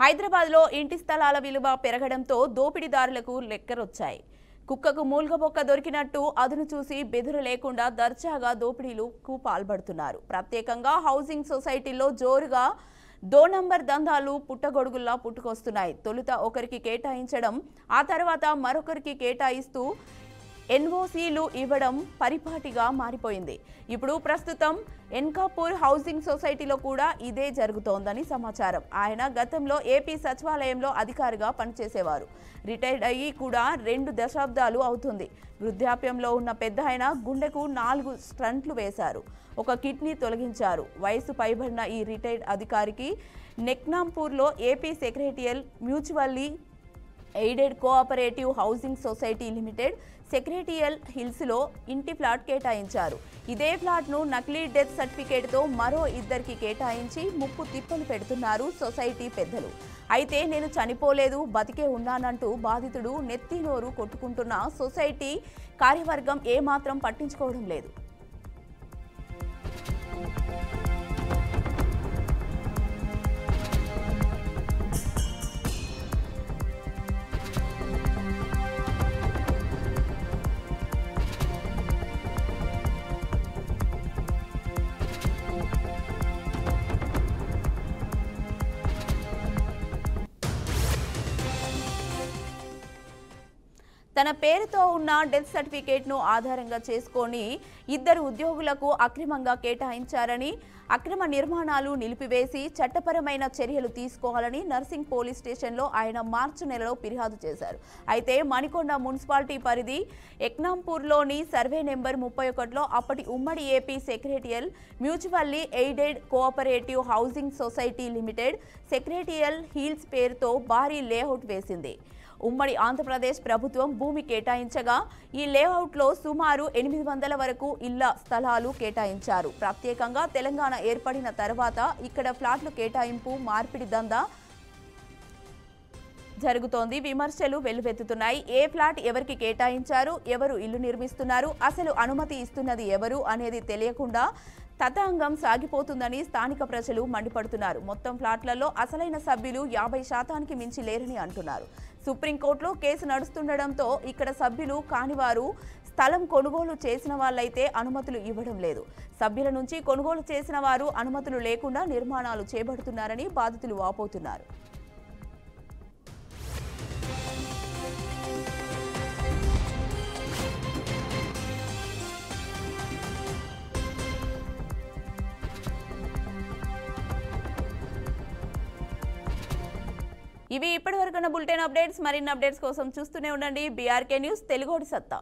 హైదరాబాద్లో ఇంటి స్థలాల విలువ పెరగడంతో దోపిడీదారులకు లెక్కరొచ్చాయి. కుక్కకు మూల్గబొక్క దొరికినట్టు అదును చూసి బెదురు లేకుండా దర్జాగా దోపిడీలకు పాల్పడుతున్నారు. ప్రత్యేకంగా హౌసింగ్ సొసైటీల్లో జోరుగా నంబర్ దందాలు పుట్టగొడుగుల్లా పుట్టుకొస్తున్నాయి. తొలుత ఒకరికి కేటాయించడం, ఆ తర్వాత మరొకరికి కేటాయిస్తూ ఎన్ఓసీలు ఇవ్వడం పరిపాటిగా మారిపోయింది. ఇప్పుడు ప్రస్తుతం ఎన్కాపూర్ హౌసింగ్ సొసైటీలో కూడా ఇదే జరుగుతోందని సమాచారం. ఆయన గతంలో ఏపీ సచివాలయంలో అధికారిగా పనిచేసేవారు. రిటైర్డ్ అయ్యి కూడా 2 దశాబ్దాలు అవుతుంది. వృద్ధాప్యంలో ఉన్న పెద్దాయన గుండెకు 4 స్టంట్లు వేశారు. ఒక కిడ్నీ తొలగించారు. వయసు పైబడిన ఈ రిటైర్డ్ అధికారికి నెక్నాంపూర్లో AP secretarial mutually aided cooperative housing society limited secretarial హిల్స్లో ఇంటి ఫ్లాట్ కేటాయించారు. ఇదే ఫ్లాట్ను నకిలీ డెత్ సర్టిఫికేట్తో మరో 2కి కేటాయించి ముప్పు తిప్పలు పెడుతున్నారు సొసైటీ పెద్దలు. అయితే నేను చనిపోలేదు, బతికే ఉన్నానంటూ బాధితుడు నెత్తి నోరు కొట్టుకుంటున్న సొసైటీ కార్యవర్గం ఏమాత్రం పట్టించుకోవడం లేదు. తన పేరుతో ఉన్న డెత్ సర్టిఫికేట్ను ఆధారంగా చేసుకొని 2 ఉద్యోగులకు అక్రమంగా కేటాయించారని, అక్రమ నిర్మాణాలు నిలిపివేసి చట్టపరమైన చర్యలు తీసుకోవాలని నర్సింగ్ పోలీస్ స్టేషన్లో ఆయన మార్చి నెలలో ఫిర్యాదు చేశారు. అయితే మణికొండ మున్సిపాలిటీ పరిధి ఎక్నాంపూర్లోని సర్వే నెంబర్ 31లో అప్పటి ఉమ్మడి AP secretarial mutually aided cooperative housing society limited secretarial hills పేరుతో భారీ లేఅవుట్ వేసింది. ఉమ్మడి ఆంధ్రప్రదేశ్ ప్రభుత్వం భూమి కేటాయించగా ఈ లేఅవుట్లో సుమారు 800 వరకు ఇళ్ల స్థలాలు కేటాయించారు. ప్రత్యేకంగా తెలంగాణ ఏర్పడిన తర్వాత ఇక్కడ ఫ్లాట్లు కేటాయింపు మార్పిడి దందా జరుగుతోంది. విమర్శలు వెల్లువెత్తుతున్నాయి. ఏ ఫ్లాట్ ఎవరికి కేటాయించారు, ఎవరు ఇల్లు నిర్మిస్తున్నారు, అసలు అనుమతి ఇస్తున్నది ఎవరు అనేది తెలియకుండా తతంగం సాగిపోతుందని స్థానిక ప్రజలు మండిపడుతున్నారు. మొత్తం ఫ్లాట్లలో అసలైన సభ్యులు 50% మించి లేరని అంటున్నారు. సుప్రీంకోర్టులో కేసు నడుస్తుండటంతో ఇక్కడ సభ్యులు కానివారు స్థలం కొనుగోలు చేసిన వాళ్ళైతే అనుమతులు ఇవ్వడం లేదు. సభ్యుల నుంచి కొనుగోలు చేసిన వారు అనుమతులు లేకుండా నిర్మాణాలు చేపడుతున్నారని బాధితులు వాపోతున్నారు. ఇవి ఇప్పటివరకున్న బులెటిన్ అప్డేట్స్. మరిన్ని అప్డేట్స్ కోసం చూస్తూనే ఉండండి బీఆర్కే న్యూస్ తెలుగోడి సత్తా.